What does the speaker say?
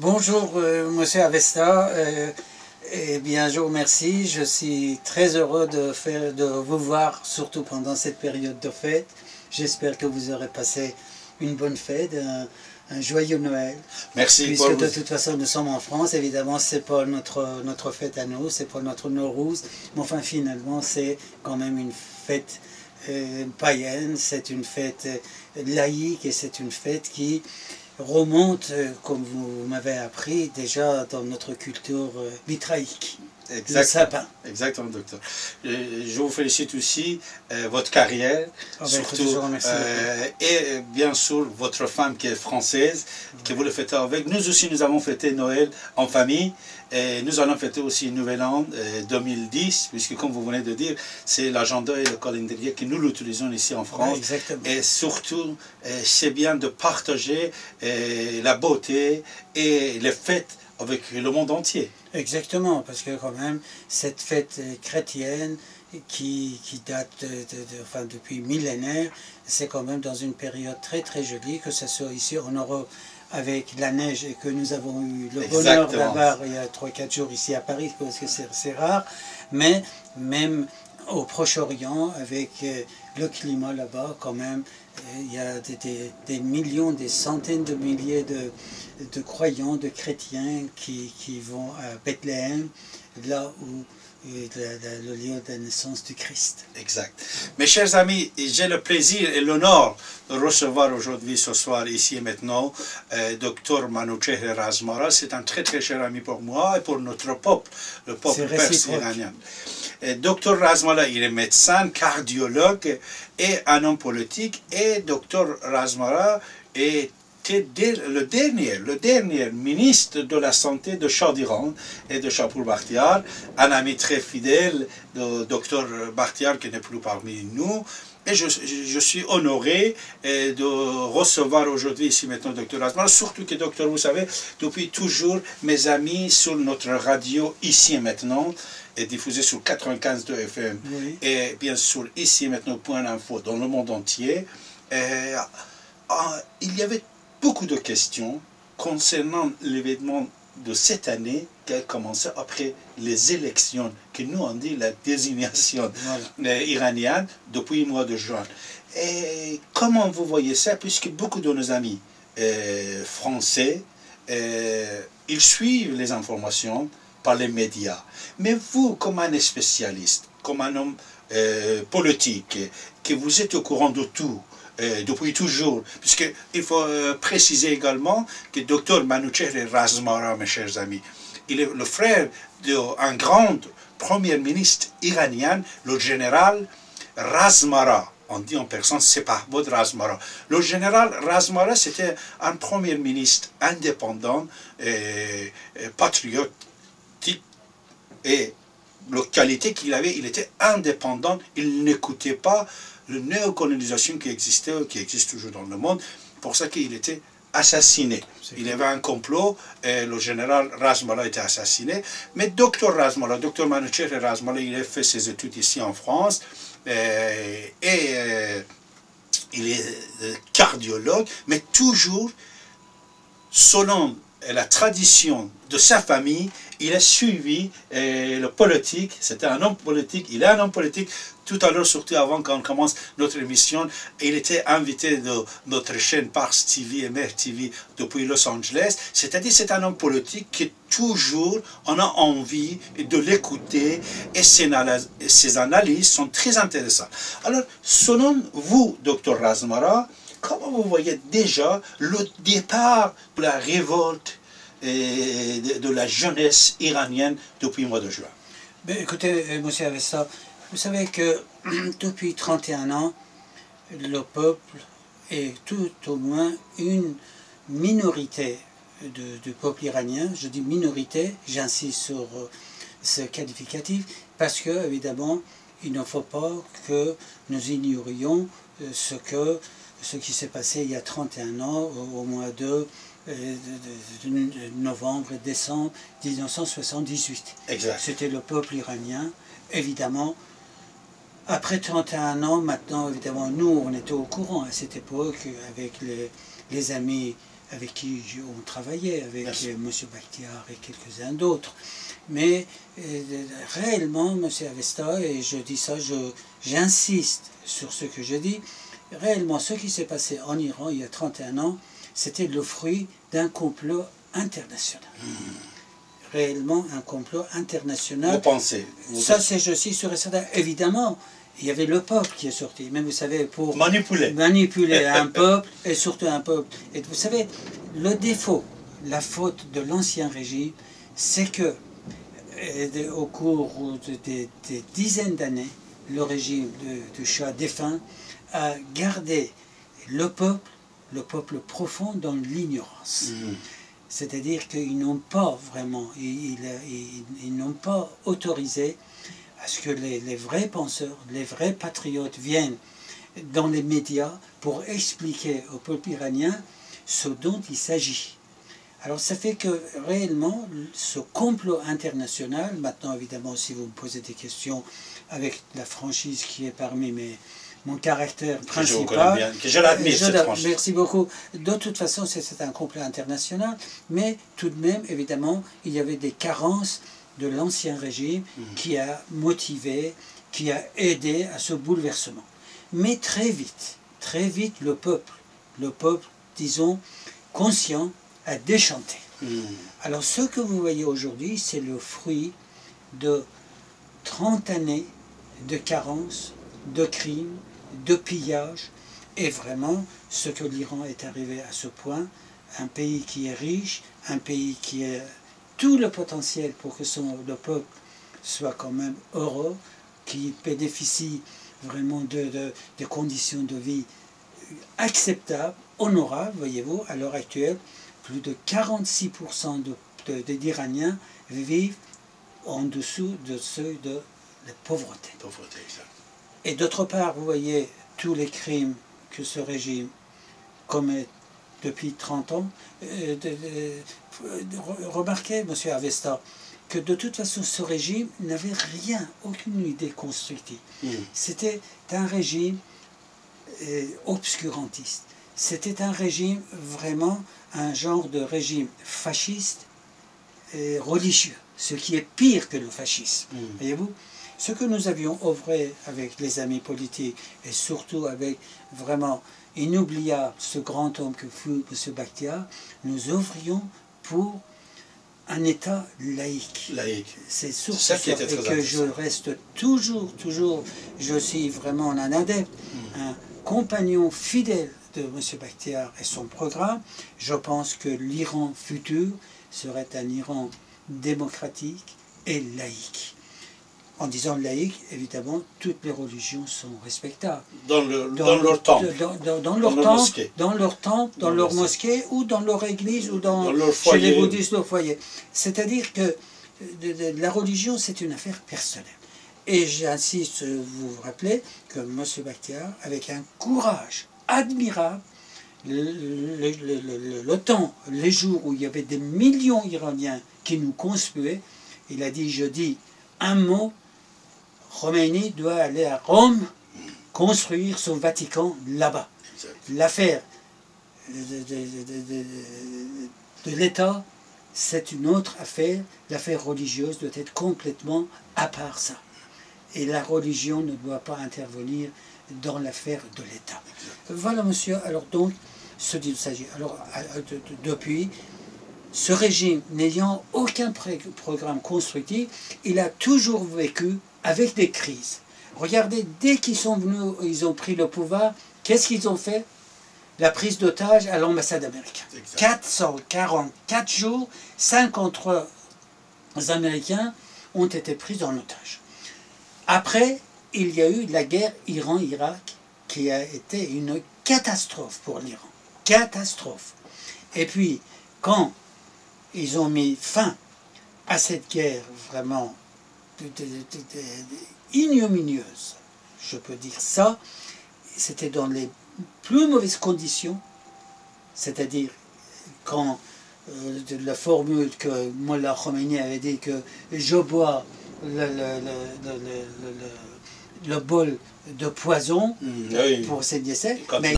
Bonjour, Monsieur Avesta. Eh bien, je vous remercie. Je suis très heureux de vous voir, surtout pendant cette période de fête. J'espère que vous aurez passé une bonne fête, un joyeux Noël. Merci. Puisque de toute façon, nous sommes en France. Évidemment, c'est pas notre fête à nous, c'est pas notre Nowruz. Mais enfin, finalement, c'est quand même une fête païenne. C'est une fête laïque et c'est une fête qui remonte, comme vous m'avez appris, déjà dans notre culture mitraïque. Le sapin. Exactement, docteur. Je vous félicite aussi votre carrière, surtout, et bien sûr votre femme qui est française, que vous le fêtez avec. Nous aussi, nous avons fêté Noël en famille, et nous allons fêter aussi Nouvel An 2010, puisque comme vous venez de dire, c'est l'agenda et le calendrier que nous l'utilisons ici en France. Et surtout, c'est bien de partager la beauté et les fêtes avec le monde entier. Exactement, parce que quand même, cette fête chrétienne qui date enfin, depuis millénaires, c'est quand même dans une période très très jolie, que ce soit ici en Europe avec la neige et que nous avons eu le bonheur d'avoir il y a 3-4 jours ici à Paris, parce que c'est rare, mais même au Proche-Orient, avec le climat là-bas, quand même, il y a des millions, des centaines de milliers de croyants, de chrétiens qui vont à Bethléem, là où le lieu de la naissance du Christ. Exact. Mes chers amis, j'ai le plaisir et l'honneur de recevoir aujourd'hui, ce soir, ici et maintenant, Dr Manouchehr Razmara. C'est un très très cher ami pour moi et pour notre peuple, le peuple perse iranien. Dr Razmara, il est médecin, cardiologue et un homme politique. Et Dr Razmara était le dernier ministre de la Santé de Shah d'Iran et de Shahpour Bakhtiar, un ami très fidèle de Dr Bakhtiar qui n'est plus parmi nous. Et je suis honoré de recevoir aujourd'hui ici maintenant Dr Razmara, surtout que docteur, vous savez, depuis toujours, mes amis sur notre radio ici et maintenant, est diffusée sur 95.2 FM, oui. Et bien sûr ici et maintenant, point d'info dans le monde entier. Il y avait beaucoup de questions concernant l'événement de cette année qui a commencé après les élections, que nous on dit la désignation iranienne depuis le mois de juin. Et comment vous voyez ça, puisque beaucoup de nos amis français, ils suivent les informations par les médias. Mais vous, comme un spécialiste, comme un homme politique, que vous êtes au courant de tout, depuis toujours, puisqu'il faut préciser également que Dr Manouchehr Razmara, mes chers amis, il est le frère d'un grand premier ministre iranien, le général Razmara. On dit en persan, c'est pas Bod Razmara. Le général Razmara, c'était un premier ministre indépendant, patriotique, et la qualité qu'il avait, il était indépendant, il n'écoutait pas la néocolonisation qui existait, qui existe toujours dans le monde, pour ça qu'il était assassiné. Il y avait un complot, et le général Razmara était assassiné, mais Dr Razmara, Dr Manouchehr Razmara, il a fait ses études ici en France, et il est cardiologue, mais toujours, selon la tradition de sa famille, il a suivi le politique, c'était un homme politique, il est un homme politique. Tout à l'heure, surtout avant qu'on commence notre émission, il était invité de notre chaîne Pars TV et Mer TV depuis Los Angeles. C'est-à-dire c'est un homme politique qui toujours, on a envie de l'écouter et ses analyses sont très intéressantes. Alors, selon vous, Dr Razmara, comment vous voyez déjà le départ de la révolte et de la jeunesse iranienne depuis le mois de juin? Ben, écoutez, monsieur Avesta, vous savez que depuis 31 ans, le peuple est tout au moins une minorité du peuple iranien. Je dis minorité, j'insiste sur ce qualificatif, parce que, évidemment, il ne faut pas que nous ignorions ce qui s'est passé il y a 31 ans, au mois de novembre et décembre 1978. C'était le peuple iranien, évidemment. Après 31 ans, maintenant, évidemment, nous, on était au courant à cette époque, avec les amis avec qui on travaillait, avec M. Bakhtiar et quelques-uns d'autres. Mais réellement, M. Avesta, et je dis ça, j'insiste sur ce que je dis, réellement, ce qui s'est passé en Iran il y a 31 ans, c'était le fruit d'un complot international. Réellement un complot international. Vous pensez? Ça, c'est, je suis sûr et certain. Évidemment, il y avait le peuple qui est sorti. Mais vous savez, pour manipuler un peuple, et surtout un peuple. Et vous savez, le défaut, la faute de l'ancien régime, c'est que au cours des dizaines d'années, le régime du Shah défunt a gardé le peuple profond dans l'ignorance. C'est-à-dire qu'ils n'ont pas vraiment, ils n'ont pas autorisé à ce que les vrais penseurs, les vrais patriotes viennent dans les médias pour expliquer au peuple iranien ce dont il s'agit. Alors ça fait que réellement, ce complot international, maintenant évidemment si vous me posez des questions avec la franchise qui est parmi mon caractère principal, que je l'admire, cette franchise. Merci beaucoup. De toute façon, c'est un complot international, mais tout de même, évidemment, il y avait des carences de l'ancien régime qui a motivé, qui a aidé à ce bouleversement. Mais très vite, le peuple, disons, conscient, a déchanté. Alors ce que vous voyez aujourd'hui, c'est le fruit de 30 années de carence, de crimes, de pillage, et vraiment ce que l'Iran est arrivé à ce point, un pays qui est riche, un pays qui a tout le potentiel pour que le peuple soit quand même heureux, qui bénéficie vraiment de conditions de vie acceptables, honorables, voyez-vous, à l'heure actuelle, plus de 46% d'Iraniens vivent en dessous de seuil de la pauvreté. Et d'autre part, vous voyez tous les crimes que ce régime commet depuis 30 ans. Remarquez, M. Avesta, que de toute façon, ce régime n'avait rien, aucune idée constructive. C'était un régime obscurantiste. C'était un régime, vraiment, un genre de régime fasciste et religieux, ce qui est pire que le fascisme. Voyez-vous ? Ce que nous avions œuvré avec les amis politiques et surtout avec vraiment inoubliable ce grand homme que fut M. Bakhtiar, nous œuvrions pour un État laïque. C'est surtout ça qui était très intéressant. Et que je reste toujours, je suis vraiment un adepte, un compagnon fidèle de M. Bakhtiar et son programme. Je pense que l'Iran futur serait un Iran démocratique et laïque. En disant laïque, évidemment, toutes les religions sont respectables. Dans leur temple. Dans leur mosquée, ou dans leur église, ou dans leur foyer. Chez les bouddhistes, leur foyer. C'est-à-dire que la religion, c'est une affaire personnelle. Et j'insiste, vous vous rappelez que M. Bakhtiar, avec un courage admirable, le temps, les jours où il y avait des millions d'Iraniens qui nous conspuaient, il a dit, je dis un mot, Khomeini doit aller à Rome construire son Vatican là-bas. L'affaire de l'État, c'est une autre affaire. L'affaire religieuse doit être complètement à part ça. Et la religion ne doit pas intervenir dans l'affaire de l'État. Voilà, monsieur. Alors donc, ce dont il s'agit. Alors, depuis, ce régime n'ayant aucun programme constructif, il a toujours vécu avec des crises. Regardez, dès qu'ils sont venus, ils ont pris le pouvoir, qu'est-ce qu'ils ont fait? La prise d'otage à l'ambassade américaine. 444 jours, 53 Américains ont été pris en otage. Après, il y a eu la guerre Iran-Irak qui a été une catastrophe pour l'Iran. Catastrophe. Et puis, quand ils ont mis fin à cette guerre vraiment ignominieuse, je peux dire ça, c'était dans les plus mauvaises conditions, c'est-à-dire quand la formule que Mollah Khomeini avait dit que je bois le bol de poison pour ces décès, mais